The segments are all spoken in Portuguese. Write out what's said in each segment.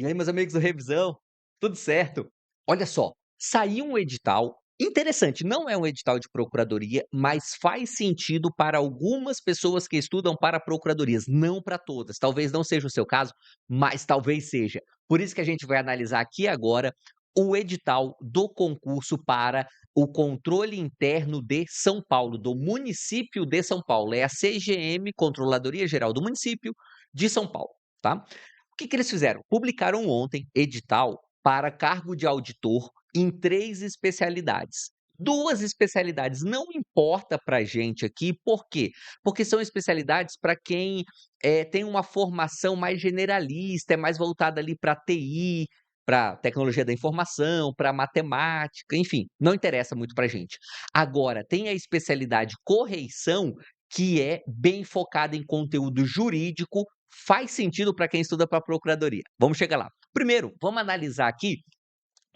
E aí, meus amigos do Revisão, tudo certo? Olha só, saiu um edital interessante, não é um edital de procuradoria, mas faz sentido para algumas pessoas que estudam para procuradorias, não para todas. Talvez não seja o seu caso, mas talvez seja. Por isso que a gente vai analisar aqui agora o edital do concurso para o controle interno de São Paulo, do município de São Paulo. É a CGM, Controladoria Geral do Município de São Paulo, tá? O que que eles fizeram? Publicaram ontem edital para cargo de auditor em 3 especialidades. 2 especialidades não importa para a gente aqui, por quê? Porque são especialidades para quem, tem uma formação mais generalista, é mais voltada ali para TI, para tecnologia da informação, para matemática, enfim, não interessa muito para a gente. Agora, tem a especialidade correição, que é bem focada em conteúdo jurídico, faz sentido para quem estuda para procuradoria. Vamos chegar lá. Primeiro, vamos analisar aqui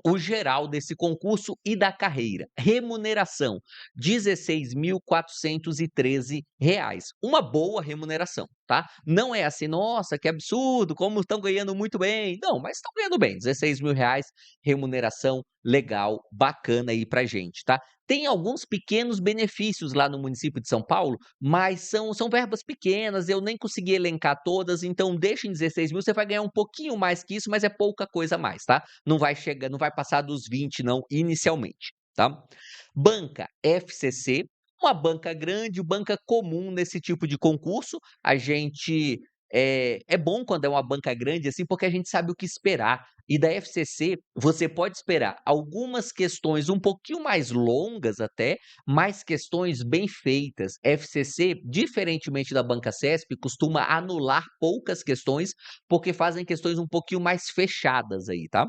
o geral desse concurso e da carreira. Remuneração, R$ 16.413. Uma boa remuneração, tá? Não é assim: "Nossa, que absurdo, como estão ganhando muito bem". Não, mas estão ganhando bem, R$ 16.000, remuneração legal, bacana aí pra gente, tá? Tem alguns pequenos benefícios lá no município de São Paulo, mas são verbas pequenas, eu nem consegui elencar todas, então deixa em 16.000, você vai ganhar um pouquinho mais que isso, mas é pouca coisa a mais, tá? Não vai passar dos 20 não, inicialmente, tá. Banca FCC, uma banca grande, banca comum nesse tipo de concurso, a gente é bom quando é uma banca grande, assim, porque a gente sabe o que esperar. E da FCC, você pode esperar algumas questões um pouquinho mais longas até, mas questões bem feitas. FCC, diferentemente da banca CESP, costuma anular poucas questões, porque fazem questões um pouquinho mais fechadas aí, tá.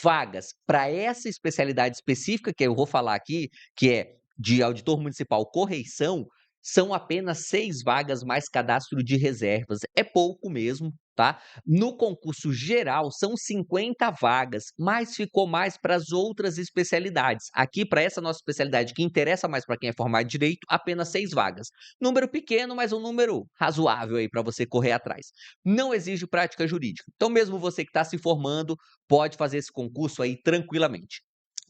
Vagas para essa especialidade específica que eu vou falar aqui, que é de auditor municipal correição, são apenas 6 vagas mais cadastro de reservas. É pouco mesmo, tá. No concurso geral são 50 vagas, mas ficou mais para as outras especialidades. Aqui, para essa nossa especialidade que interessa mais para quem é formado em direito, apenas 6 vagas. Número pequeno, mas um número razoável aí para você correr atrás. Não exige prática jurídica. Então mesmo você que está se formando, pode fazer esse concurso aí tranquilamente,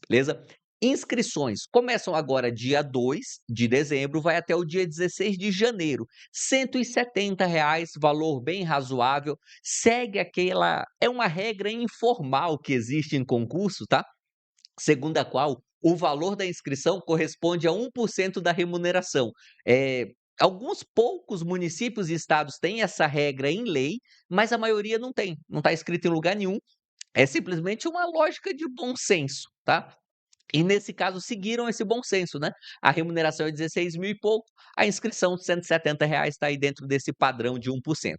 beleza? Inscrições começam agora dia 2 de dezembro, vai até o dia 16 de janeiro. R$ 170, valor bem razoável. Segue aquela é uma regra informal que existe em concurso, tá? Segundo a qual o valor da inscrição corresponde a 1% da remuneração. Alguns poucos municípios e estados têm essa regra em lei, mas a maioria não tem, não está escrito em lugar nenhum. É simplesmente uma lógica de bom senso, tá? E nesse caso seguiram esse bom senso, né? A remuneração é 16 mil e pouco, a inscrição de R$ 170 está aí dentro desse padrão de 1%.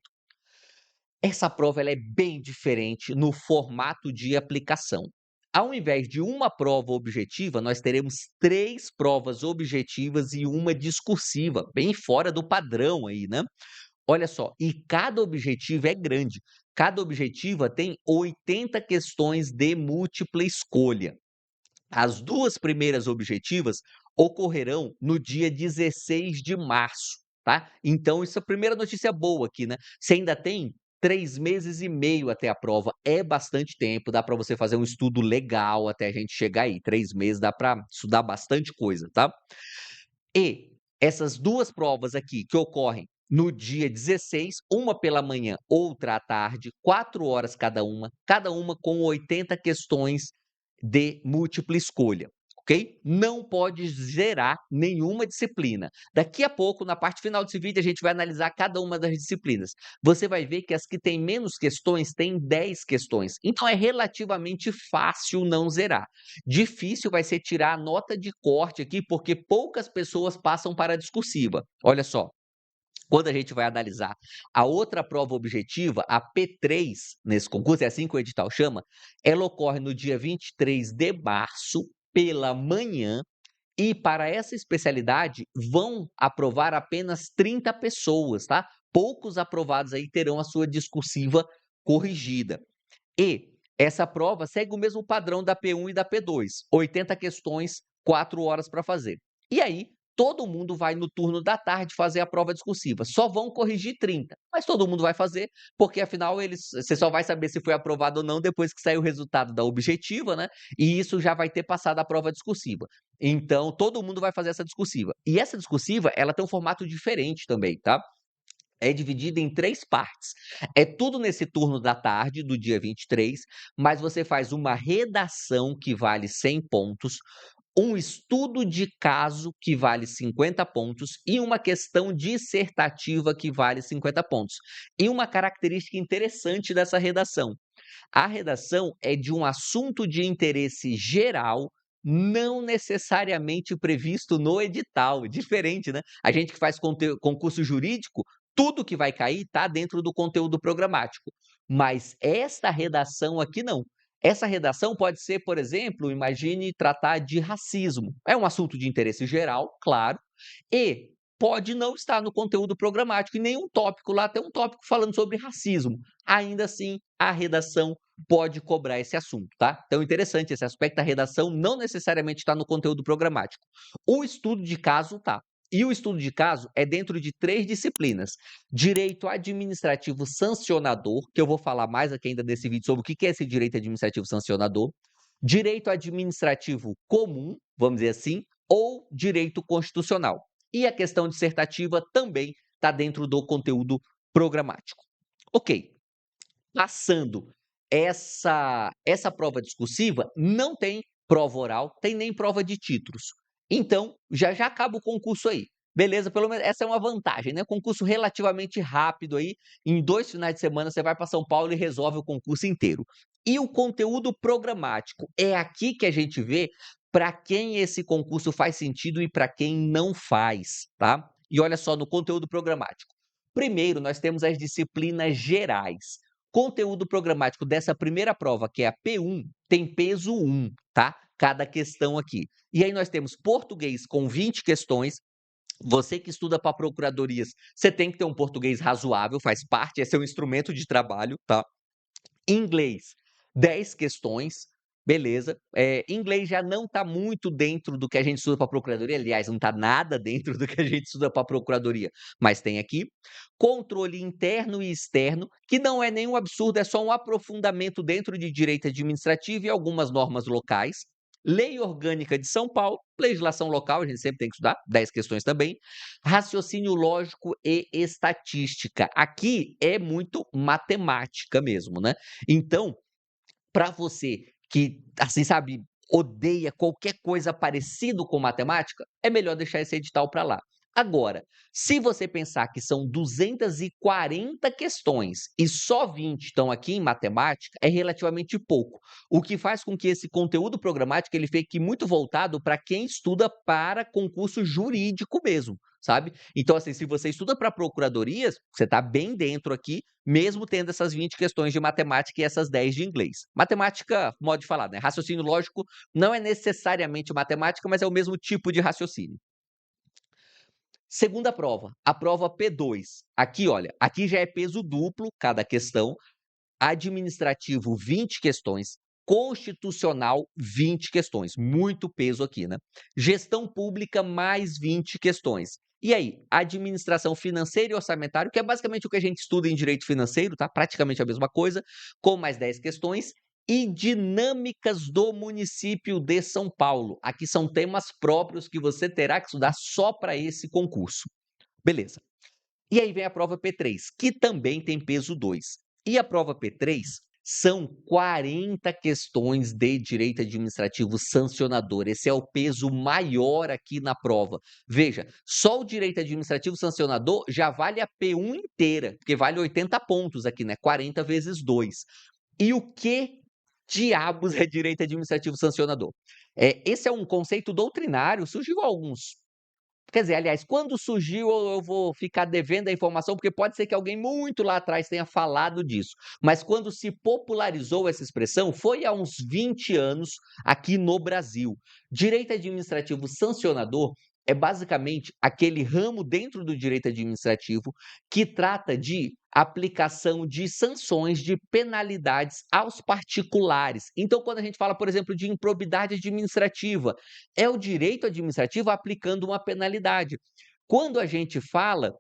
Essa prova ela é bem diferente no formato de aplicação. Ao invés de uma prova objetiva, nós teremos 3 provas objetivas e uma discursiva, bem fora do padrão aí, né? Olha só, e cada objetivo é grande. Cada objetiva tem 80 questões de múltipla escolha. As 2 primeiras objetivas ocorrerão no dia 16 de março, tá. Então isso é a primeira notícia boa aqui, né. Você ainda tem 3 meses e meio até a prova, é bastante tempo, dá para você fazer um estudo legal até a gente chegar aí, 3 meses dá para estudar bastante coisa, tá. E essas 2 provas aqui que ocorrem no dia 16, uma pela manhã, outra à tarde, 4 horas cada uma com 80 questões de múltipla escolha, ok? Não pode zerar nenhuma disciplina. Daqui a pouco, na parte final desse vídeo, a gente vai analisar cada uma das disciplinas. Você vai ver que as que têm menos questões têm 10 questões, então é relativamente fácil não zerar. Difícil vai ser tirar a nota de corte aqui, porque poucas pessoas passam para a discursiva. Olha só, quando a gente vai analisar a outra prova objetiva, a P3, nesse concurso, é assim que o edital chama, ela ocorre no dia 23 de março, pela manhã, e para essa especialidade vão aprovar apenas 30 pessoas, tá? Poucos aprovados aí terão a sua discursiva corrigida. E essa prova segue o mesmo padrão da P1 e da P2, 80 questões, 4 horas para fazer. E aí, todo mundo vai no turno da tarde fazer a prova discursiva. Só vão corrigir 30, mas todo mundo vai fazer, porque afinal você só vai saber se foi aprovado ou não depois que sair o resultado da objetiva, né? E isso já vai ter passado a prova discursiva. Então, todo mundo vai fazer essa discursiva. E essa discursiva, ela tem um formato diferente também, tá? É dividida em 3 partes. É tudo nesse turno da tarde do dia 23, mas você faz uma redação que vale 100 pontos, um estudo de caso que vale 50 pontos e uma questão dissertativa que vale 50 pontos. E uma característica interessante dessa redação: a redação é de um assunto de interesse geral, não necessariamente previsto no edital. Diferente, né? A gente que faz concurso jurídico, tudo que vai cair está dentro do conteúdo programático. Mas esta redação aqui não. Essa redação pode ser, por exemplo, imagine tratar de racismo. É um assunto de interesse geral, claro, e pode não estar no conteúdo programático, em nenhum tópico lá tem um tópico falando sobre racismo. Ainda assim, a redação pode cobrar esse assunto, tá? Então, interessante esse aspecto, a redação não necessariamente está no conteúdo programático. O estudo de caso tá. E o estudo de caso é dentro de 3 disciplinas: direito administrativo sancionador, que eu vou falar mais aqui ainda nesse vídeo sobre o que é esse direito administrativo sancionador, direito administrativo comum, vamos dizer assim, ou direito constitucional. E a questão dissertativa também está dentro do conteúdo programático. Ok, passando essa prova discursiva, não tem prova oral, tem nem prova de títulos. Então, já acaba o concurso aí. Beleza, pelo menos essa é uma vantagem, né? Concurso relativamente rápido aí, em 2 finais de semana você vai para São Paulo e resolve o concurso inteiro. E o conteúdo programático, é aqui que a gente vê para quem esse concurso faz sentido e para quem não faz, tá? E olha só, no conteúdo programático. Primeiro, nós temos as disciplinas gerais. Conteúdo programático dessa primeira prova, que é a P1, tem peso 1, tá? Cada questão aqui. E aí nós temos português com 20 questões. Você que estuda para procuradorias, você tem que ter um português razoável, faz parte, esse é um instrumento de trabalho, tá? Inglês, 10 questões, beleza. Inglês já não está muito dentro do que a gente estuda para procuradoria, aliás, não está nada dentro do que a gente estuda para procuradoria, mas tem aqui. Controle interno e externo, que não é nenhum absurdo, é só um aprofundamento dentro de direito administrativo e algumas normas locais. Lei Orgânica de São Paulo, legislação local, a gente sempre tem que estudar, 10 questões também. Raciocínio lógico e estatística. Aqui é muito matemática mesmo, né? Então, para você que, assim, sabe, odeia qualquer coisa parecido com matemática, é melhor deixar esse edital para lá. Agora, se você pensar que são 240 questões e só 20 estão aqui em matemática, é relativamente pouco. O que faz com que esse conteúdo programático ele fique muito voltado para quem estuda para concurso jurídico mesmo, sabe? Então, assim, se você estuda para procuradorias, você está bem dentro aqui, mesmo tendo essas 20 questões de matemática e essas 10 de inglês. Matemática, modo de falar, né? Raciocínio lógico não é necessariamente matemática, mas é o mesmo tipo de raciocínio. Segunda prova, a prova P2. Aqui, olha, aqui já é peso duplo cada questão. Administrativo, 20 questões. Constitucional, 20 questões. Muito peso aqui, né? Gestão pública, mais 20 questões. E aí, administração financeira e orçamentário, que é basicamente o que a gente estuda em direito financeiro, tá? Praticamente a mesma coisa, com mais 10 questões. E dinâmicas do município de São Paulo. Aqui são temas próprios que você terá que estudar só para esse concurso. Beleza. E aí vem a prova P3, que também tem peso 2. E a prova P3 são 40 questões de direito administrativo sancionador. Esse é o peso maior aqui na prova. Veja, só o direito administrativo sancionador já vale a P1 inteira, porque vale 80 pontos aqui, né? 40 vezes 2. E o que diabos é direito administrativo sancionador? Esse é um conceito doutrinário, surgiu há alguns. Quer dizer, aliás, quando surgiu, eu vou ficar devendo a informação, porque pode ser que alguém muito lá atrás tenha falado disso. Mas quando se popularizou essa expressão, foi há uns 20 anos aqui no Brasil. Direito administrativo sancionador é basicamente aquele ramo dentro do direito administrativo que trata de aplicação de sanções, de penalidades aos particulares. Então, quando a gente fala, por exemplo, de improbidade administrativa, é o direito administrativo aplicando uma penalidade. Quando a gente fala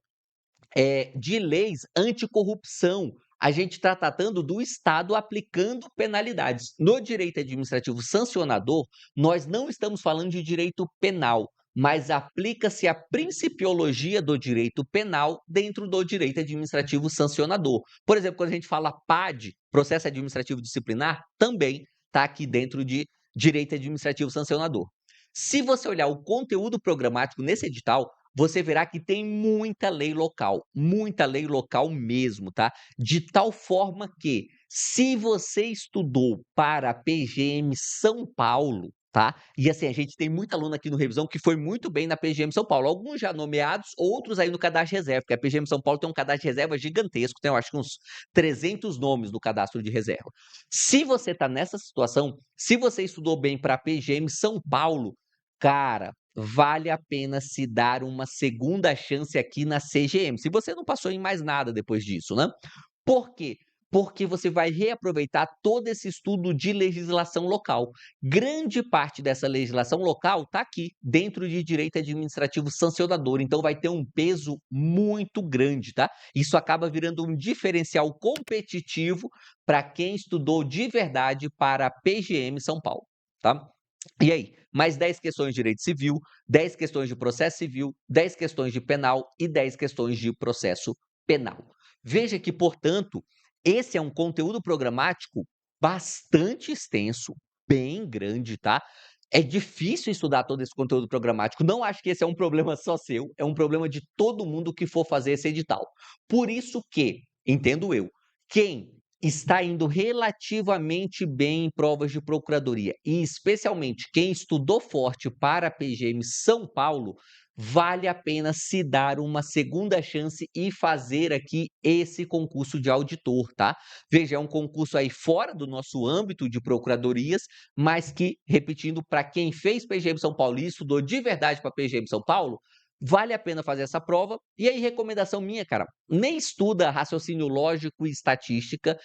de leis anticorrupção, a gente está tratando do Estado aplicando penalidades. No direito administrativo sancionador, nós não estamos falando de direito penal, mas aplica-se a principiologia do direito penal dentro do direito administrativo sancionador. Por exemplo, quando a gente fala PAD, processo administrativo disciplinar, também está aqui dentro de direito administrativo sancionador. Se você olhar o conteúdo programático nesse edital, você verá que tem muita lei local mesmo, tá? De tal forma que, se você estudou para a PGM São Paulo, tá? E assim, a gente tem muita aluna aqui no Revisão que foi muito bem na PGM São Paulo, alguns já nomeados, outros aí no cadastro de reserva, porque a PGM São Paulo tem um cadastro de reserva gigantesco, tem eu acho que uns 300 nomes no cadastro de reserva. Se você está nessa situação, se você estudou bem para a PGM São Paulo, cara, vale a pena se dar uma segunda chance aqui na CGM, se você não passou em mais nada depois disso, né. Por quê? Porque você vai reaproveitar todo esse estudo de legislação local. Grande parte dessa legislação local está aqui, dentro de direito administrativo sancionador, então vai ter um peso muito grande, tá. Isso acaba virando um diferencial competitivo para quem estudou de verdade para a PGM São Paulo, tá. E aí, mais 10 questões de direito civil, 10 questões de processo civil, 10 questões de penal e 10 questões de processo penal. Veja que, portanto, esse é um conteúdo programático bastante extenso, bem grande, tá? É difícil estudar todo esse conteúdo programático. Não acho que esse é um problema só seu, é um problema de todo mundo que for fazer esse edital. Por isso que, entendo eu, quem está indo relativamente bem em provas de procuradoria, e especialmente quem estudou forte para a PGM São Paulo, vale a pena se dar uma segunda chance e fazer aqui esse concurso de auditor, tá? Veja, é um concurso aí fora do nosso âmbito de procuradorias, mas que, repetindo, para quem fez PGM São Paulo e estudou de verdade para PGM São Paulo, vale a pena fazer essa prova. E aí, recomendação minha, cara, nem estuda raciocínio lógico e estatística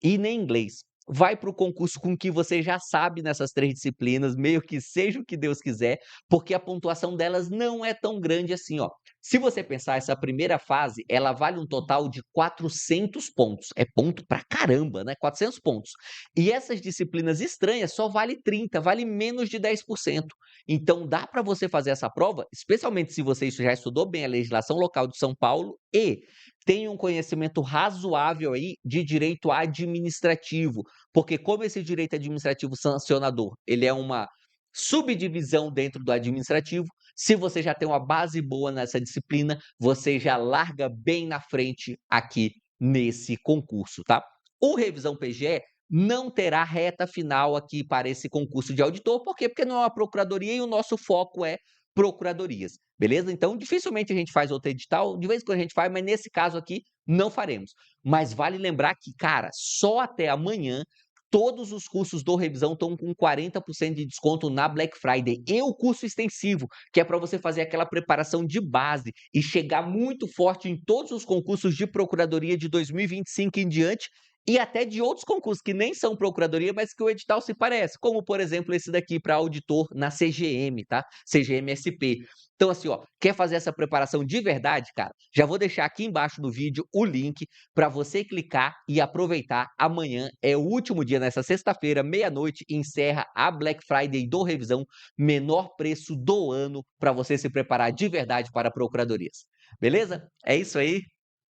e nem inglês. Vai para o concurso com o que você já sabe nessas 3 disciplinas, meio que seja o que Deus quiser, porque a pontuação delas não é tão grande assim, ó. Se você pensar, essa primeira fase, ela vale um total de 400 pontos. É ponto pra caramba, né? 400 pontos. E essas disciplinas estranhas só vale 30, vale menos de 10%. Então dá para você fazer essa prova, especialmente se você já estudou bem a legislação local de São Paulo e tem um conhecimento razoável aí de direito administrativo, porque como esse direito administrativo sancionador, ele é uma subdivisão dentro do administrativo, se você já tem uma base boa nessa disciplina, você já larga bem na frente aqui nesse concurso, tá? O Revisão PGE não terá reta final aqui para esse concurso de auditor, por quê? Porque não é uma procuradoria e o nosso foco é procuradorias, beleza? Então, dificilmente a gente faz outro edital, de vez em quando a gente faz, mas nesse caso aqui não faremos. Mas vale lembrar que, cara, só até amanhã todos os cursos do Revisão estão com 40% de desconto na Black Friday. E o curso extensivo, que é para você fazer aquela preparação de base e chegar muito forte em todos os concursos de procuradoria de 2025 em diante, e até de outros concursos que nem são procuradoria, mas que o edital se parece, como por exemplo esse daqui para auditor na CGM, tá? CGM-SP. Então assim, ó, quer fazer essa preparação de verdade, cara? Já vou deixar aqui embaixo no vídeo o link para você clicar e aproveitar. Amanhã é o último dia, nessa sexta-feira, meia-noite, encerra a Black Friday do Revisão, menor preço do ano para você se preparar de verdade para procuradorias. Beleza? É isso aí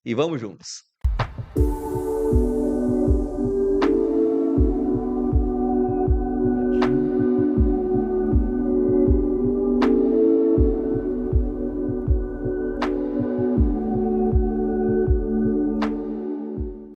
e vamos juntos.